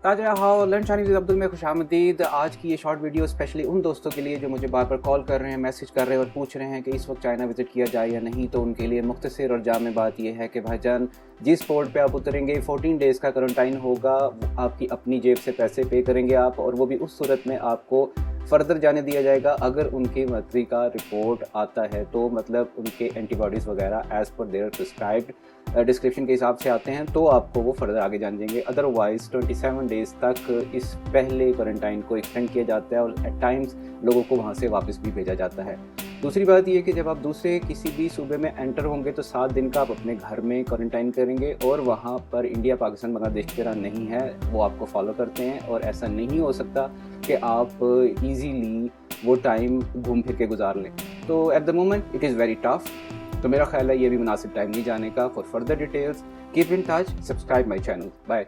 ताजा how lunch आनी अब्दुल में खुशामदीद। आज की ये शॉर्ट वीडियो स्पेशली उन दोस्तों के लिए जो मुझे बार बार कॉल कर रहे हैं, मैसेज कर रहे हैं और पूछ रहे हैं कि इस वक्त चाइना विज़िट किया जाए या नहीं। तो उनके लिए मुख्तसर और जामे बात यह है कि भाईजान जिस पोर्ट पे आप उतरेंगे 14 डेज़ का क्वारंटाइन होगा, आपकी अपनी जेब से पैसे पे करेंगे आप, और वो भी उस सूरत में आपको फर्दर जाने दिया जाएगा अगर उनकी मर्जी का रिपोर्ट आता है। तो मतलब उनके एंटीबॉडीज़ वगैरह as per there prescribed description के हिसाब से आते हैं तो आपको वो फर्दर आगे जान देंगे। अदरवाइज़ 27 डेज़ तक इस पहले क्वारंटाइन को एक्सटेंड किया जाता है और एट टाइम्स लोगों को वहाँ से वापस भी भेजा जाता है। दूसरी बात ये कि जब आप दूसरे किसी भी सूबे में एंटर होंगे तो 7 दिन का आप अपने घर में क्वारंटाइन करेंगे, और वहाँ पर इंडिया, पाकिस्तान, बांग्लादेश की तरह नहीं है, वो आपको फॉलो करते हैं। और ऐसा नहीं हो सकता कि आप ईजीली वो टाइम घूम फिर के गुजार लें। तो at the moment it is very tough. तो मेरा ख्याल है ये भी मुनासिब टाइम नहीं जाने का। For further details keep in touch, subscribe my channel. Bye.